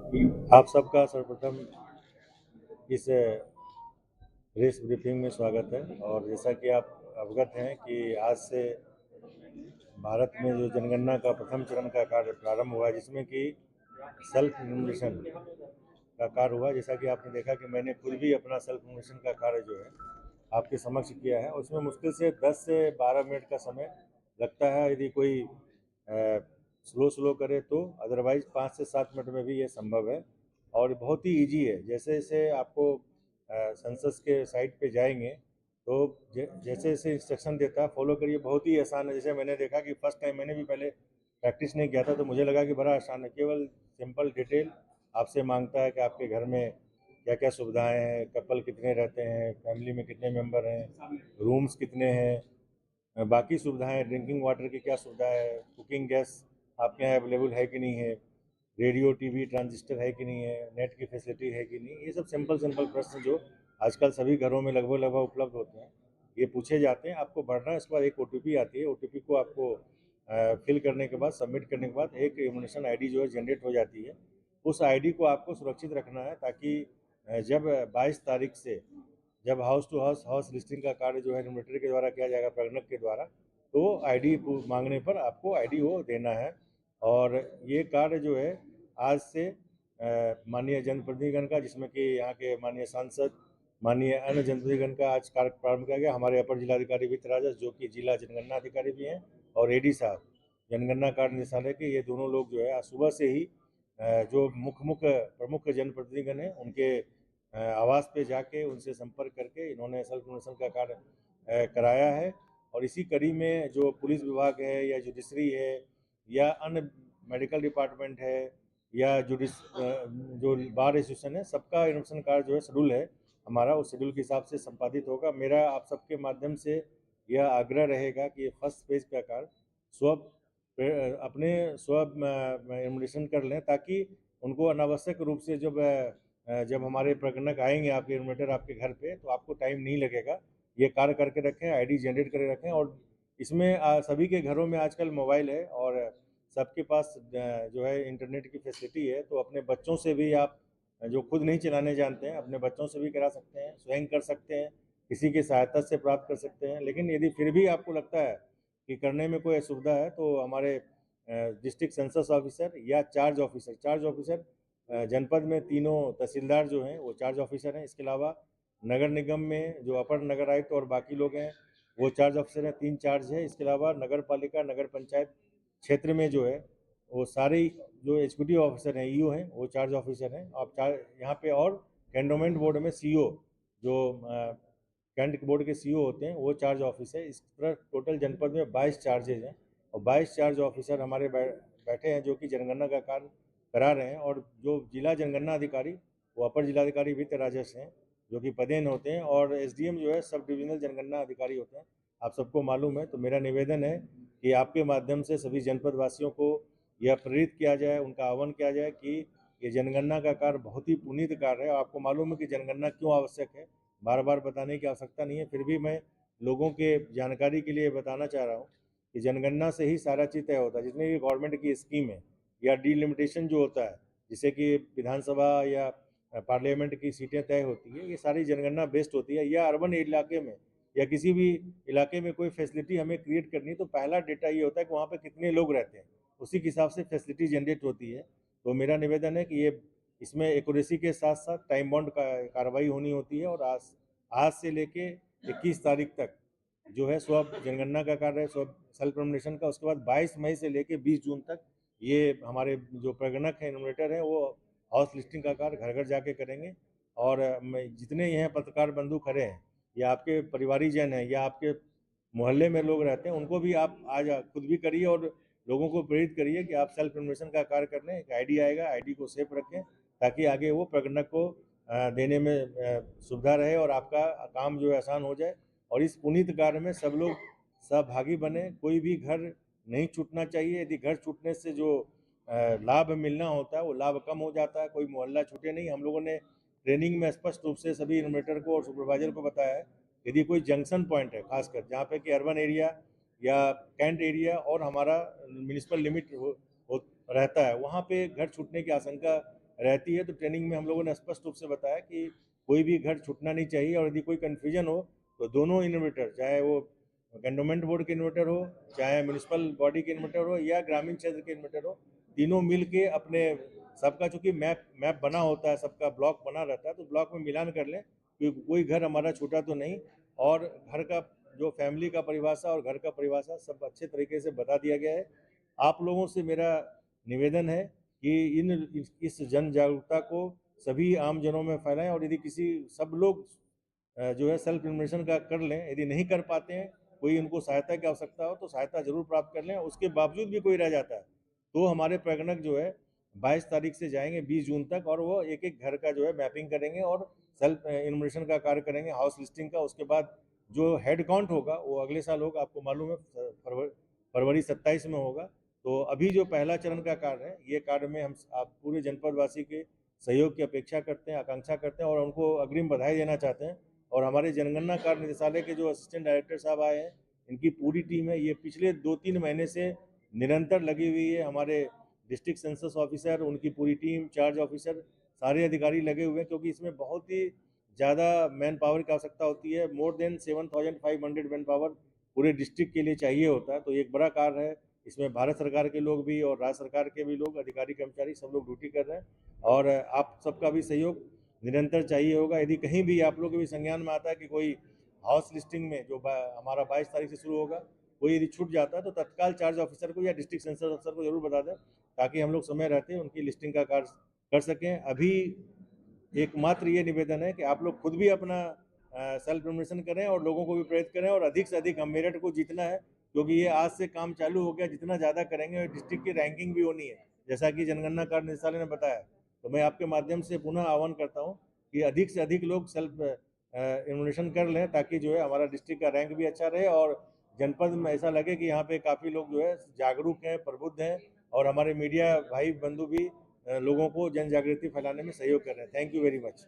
आप सबका सर्वप्रथम इस प्रेस ब्रीफिंग में स्वागत है। और जैसा कि आप अवगत हैं कि आज से भारत में जो जनगणना का प्रथम चरण का कार्य प्रारंभ हुआ है, जिसमें कि सेल्फ इन्यूमरेशन का कार्य हुआ। जैसा कि आपने देखा कि मैंने खुद भी अपना सेल्फ इन्यूमरेशन का कार्य जो है आपके समक्ष किया है। उसमें मुश्किल से 10 से 12 मिनट का समय लगता है यदि कोई स्लो स्लो करे तो, अदरवाइज 5 से 7 मिनट में भी ये संभव है और बहुत ही इजी है। जैसे जैसे आपको सेंसस के साइट पे जाएंगे तो जैसे जैसे इंस्ट्रक्शन देता है फॉलो करिए, बहुत ही आसान है। जैसे मैंने देखा कि फर्स्ट टाइम मैंने भी पहले प्रैक्टिस नहीं किया था तो मुझे लगा कि बड़ा आसान है। केवल सिंपल डिटेल आपसे मांगता है कि आपके घर में क्या क्या सुविधाएं हैं, कपल कितने रहते हैं, फैमिली में कितने मेंबर हैं, रूम्स कितने हैं, बाकी सुविधाएं, ड्रिंकिंग वाटर की क्या सुविधा है, कुकिंग गैस आपके यहाँ अवेलेबल है कि नहीं है, रेडियो टीवी ट्रांजिस्टर है कि नहीं है, नेट की फैसिलिटी है कि नहीं। ये सब सिंपल सिंपल प्रश्न जो आजकल सभी घरों में लगभग लगभग उपलब्ध होते हैं, ये पूछे जाते हैं। आपको बढ़ना है, उसके बाद एक ओटीपी आती है। ओटीपी को आपको फिल करने के बाद, सबमिट करने के बाद एक इम्यूनेशन आईडी जो है जनरेट हो जाती है। उस आईडी को आपको सुरक्षित रखना है ताकि जब 22 तारीख से जब house to house house listing का कार्य जो है न्यूमरेटर के द्वारा किया जाएगा, प्रगणक के द्वारा, तो आईडी मांगने पर आपको आईडी वो देना है। और ये कार्य जो है आज से माननीय जनप्रतिनिधिगण का, जिसमें कि यहाँ के माननीय सांसद, माननीय अन्य जनप्रतिनिधिगण का आज कार्य प्रारंभ किया गया। हमारे अपर जिलाधिकारी वित्त राजस्व जो कि जिला जनगणना अधिकारी भी हैं, और एडी साहब जनगणना कार्य निदेशालय के, ये दोनों लोग जो है आज सुबह से ही जो मुख्य मुख्य प्रमुख जनप्रतिनिधिगण हैं उनके आवास पे जाके उनसे संपर्क करके इन्होंने सेल्फ इन्फॉर्मेशन का कार्य कराया है। और इसी कड़ी में जो पुलिस विभाग है या जुडिशरी है या अन्य मेडिकल डिपार्टमेंट है या जो बार एसोसिएशन है, सबका इन्फॉर्मेशन कार्ड जो है शेड्यूल है हमारा, उस शेड्यूल के हिसाब से संपादित होगा। मेरा आप सबके माध्यम से यह आग्रह रहेगा कि ये फर्स्ट पेज का कार्ड अपने इन्फॉर्मेशन कर लें, ताकि उनको अनावश्यक रूप से जब हमारे प्रगणक आएंगे आपके इन्वर्टर आपके घर पे, तो आपको टाइम नहीं लगेगा। ये कार्य करके रखें, आईडी जनरेट करके रखें। और इसमें सभी के घरों में आजकल मोबाइल है और सबके पास जो है इंटरनेट की फैसिलिटी है, तो अपने बच्चों से भी आप जो खुद नहीं चलाने जानते हैं, अपने बच्चों से भी करा सकते हैं, स्वयं कर सकते हैं, किसी की सहायता से प्राप्त कर सकते हैं। लेकिन यदि फिर भी आपको लगता है कि करने में कोई असुविधा है तो हमारे डिस्ट्रिक्ट सेंसस ऑफिसर या चार्ज ऑफिसर जनपद में तीनों तहसीलदार जो हैं वो चार्ज ऑफिसर हैं। इसके अलावा नगर निगम में जो अपर नगर आयुक्त और बाकी लोग हैं वो चार्ज ऑफिसर हैं, 3 चार्ज है। इसके अलावा नगर पालिका नगर पंचायत क्षेत्र में जो है वो सारे जो एग्जीक्यूटिव ऑफिसर हैं, ईओ हैं, वो चार्ज ऑफिसर हैं। और यहाँ पे और कैंटोनमेंट बोर्ड में सीओ, जो कैंट बोर्ड के सीओ होते हैं, वो चार्ज ऑफिस है। इस तरह टोटल जनपद में 22 चार्जेज हैं और 22 चार्ज ऑफिसर हमारे बैठे हैं जो कि जनगणना का कार्य करा रहे हैं। और जो जिला जनगणना अधिकारी वो अपर जिलाधिकारी वित्त राजस्व हैं, जो कि पदेन होते हैं, और एसडीएम जो है सब डिविजनल जनगणना अधिकारी होते हैं, आप सबको मालूम है। तो मेरा निवेदन है कि आपके माध्यम से सभी जनपद वासियों को यह प्रेरित किया जाए, उनका आह्वान किया जाए कि ये जनगणना का कार्य बहुत ही पुनीत कार्य है। आपको मालूम है कि जनगणना क्यों आवश्यक है, बार बार बताने की आवश्यकता नहीं है, फिर भी मैं लोगों के जानकारी के लिए बताना चाह रहा हूँ कि जनगणना से ही सारा चीज़ तय होता है। जितनी भी गवर्नमेंट की स्कीम है या डिलिमिटेशन जो होता है, जिससे कि विधानसभा या पार्लियामेंट की सीटें तय होती है, ये सारी जनगणना बेस्ड होती है। या अर्बन इलाके में या किसी भी इलाके में कोई फैसिलिटी हमें क्रिएट करनी, तो पहला डेटा ये होता है कि वहाँ पे कितने लोग रहते हैं, उसी के हिसाब से फैसिलिटी जनरेट होती है। तो मेरा निवेदन है कि ये इसमें एक्यूरेसी के साथ साथ टाइम बाउंड का कार्रवाई होनी होती है। और आज आज से लेके 21 तारीख तक जो है स्व जनगणना का कार्य है, स्व सेल्फ नॉमिनेशन का। उसके बाद 22 मई से लेके 20 जून तक ये हमारे जो प्रगणक हैं, इन्यूमरेटर हैं, वो हाउस लिस्टिंग का कार्य घर घर जाके करेंगे। और जितने यहाँ पत्रकार बंधु खड़े हैं या आपके परिवारीजन हैं या आपके मोहल्ले में लोग रहते हैं, उनको भी आप आज खुद भी करिए और लोगों को प्रेरित करिए कि आप सेल्फ इन्फॉर्मेशन का कार्य कर लें। एक आईडी आएगा, आईडी को सेफ रखें ताकि आगे वो प्रगणक को देने में सुविधा रहे और आपका काम जो है आसान हो जाए। और इस पुनीत कार्य में सब लोग सहभागी बने, कोई भी घर नहीं छूटना चाहिए। यदि घर छूटने से जो लाभ मिलना होता है वो लाभ कम हो जाता है, कोई मोहल्ला छूटे नहीं। हम लोगों ने ट्रेनिंग में स्पष्ट रूप से सभी इन्वर्टर को और सुपरवाइजर को बताया है, यदि कोई जंक्शन पॉइंट है खासकर जहाँ पे कि अर्बन एरिया या कैंट एरिया और हमारा म्यूनिसिपल लिमिट रहता है, वहाँ पे घर छूटने की आशंका रहती है। तो ट्रेनिंग में हम लोगों ने स्पष्ट रूप से बताया कि कोई भी घर छूटना नहीं चाहिए, और यदि कोई कन्फ्यूजन हो तो दोनों इन्वर्टर, चाहे वो कैंटोनमेंट बोर्ड के इन्वर्टर हो, चाहे म्यूनिसिपल बॉडी के इन्वर्टर हो, या ग्रामीण क्षेत्र के इन्वर्टर हो, तीनों मिल के अपने सबका, चूंकि मैप मैप बना होता है, सबका ब्लॉक बना रहता है, तो ब्लॉक में मिलान कर लें कि कोई घर हमारा छूटा तो नहीं। और घर का जो फैमिली का परिभाषा और घर का परिभाषा सब अच्छे तरीके से बता दिया गया है। आप लोगों से मेरा निवेदन है कि इस जन जागरूकता को सभी आम जनों में फैलाएं, और यदि किसी सब लोग जो है सेल्फ इन्फॉर्मेशन का कर लें। यदि नहीं कर पाते हैं, कोई उनको सहायता की आवश्यकता हो तो सहायता जरूर प्राप्त कर लें। उसके बावजूद भी कोई रह जाता है तो हमारे प्रगणक जो है 22 तारीख से जाएंगे 20 जून तक, और वो एक एक घर का जो है मैपिंग करेंगे और सेल्फ इन्फॉर्मेशन का कार्य करेंगे, हाउस लिस्टिंग का। उसके बाद जो हेड काउंट होगा वो अगले साल होगा, आपको मालूम है फरवरी 27 में होगा। तो अभी जो पहला चरण का कार्य है, ये कार्य में हम आप पूरे जनपद वासी के सहयोग की अपेक्षा करते हैं, आकांक्षा करते हैं, और उनको अग्रिम बधाई देना चाहते हैं। और हमारे जनगणना कार्य निदेशालय के जो असिस्टेंट डायरेक्टर साहब आए हैं, इनकी पूरी टीम है, ये पिछले 2-3 महीने से निरंतर लगी हुई है। हमारे डिस्ट्रिक्ट सेंसस ऑफिसर, उनकी पूरी टीम, चार्ज ऑफिसर, सारे अधिकारी लगे हुए हैं, क्योंकि इसमें बहुत ही ज़्यादा मैन पावर की आवश्यकता होती है। मोर देन 7,500 मैन पावर पूरे डिस्ट्रिक्ट के लिए चाहिए होता है। तो एक बड़ा कार्य है, इसमें भारत सरकार के लोग भी और राज्य सरकार के भी लोग, अधिकारी कर्मचारी सब लोग ड्यूटी कर रहे हैं, और आप सबका भी सहयोग निरंतर चाहिए होगा। यदि कहीं भी आप लोग के भी संज्ञान में आता है कि कोई हाउस लिस्टिंग में जो हमारा 22 तारीख से शुरू होगा, कोई यदि छूट जाता है तो तत्काल चार्ज ऑफिसर को या डिस्ट्रिक्ट सेंसस ऑफिसर को जरूर बता दें, ताकि हम लोग समय रहते उनकी लिस्टिंग का कार्य कर सकें। अभी एकमात्र ये निवेदन है कि आप लोग खुद भी अपना सेल्फ इन्फॉर्मेशन करें और लोगों को भी प्रेरित करें, और अधिक से अधिक हम मेरठ को जीतना है, क्योंकि ये आज से काम चालू हो गया। जितना ज़्यादा करेंगे डिस्ट्रिक्ट की रैंकिंग भी होनी है, जैसा कि जनगणना कार्य निदेशालय ने बताया। तो मैं आपके माध्यम से पुनः आह्वान करता हूँ कि अधिक से अधिक लोग सेल्फ इन्फॉर्मेशन कर लें, ताकि जो है हमारा डिस्ट्रिक्ट का रैंक भी अच्छा रहे, और जनपद में ऐसा लगे कि यहाँ पे काफ़ी लोग जो है जागरूक हैं, प्रबुद्ध हैं, और हमारे मीडिया भाई बंधु भी लोगों को जन जागृति फैलाने में सहयोग कर रहे हैं। Thank you very much.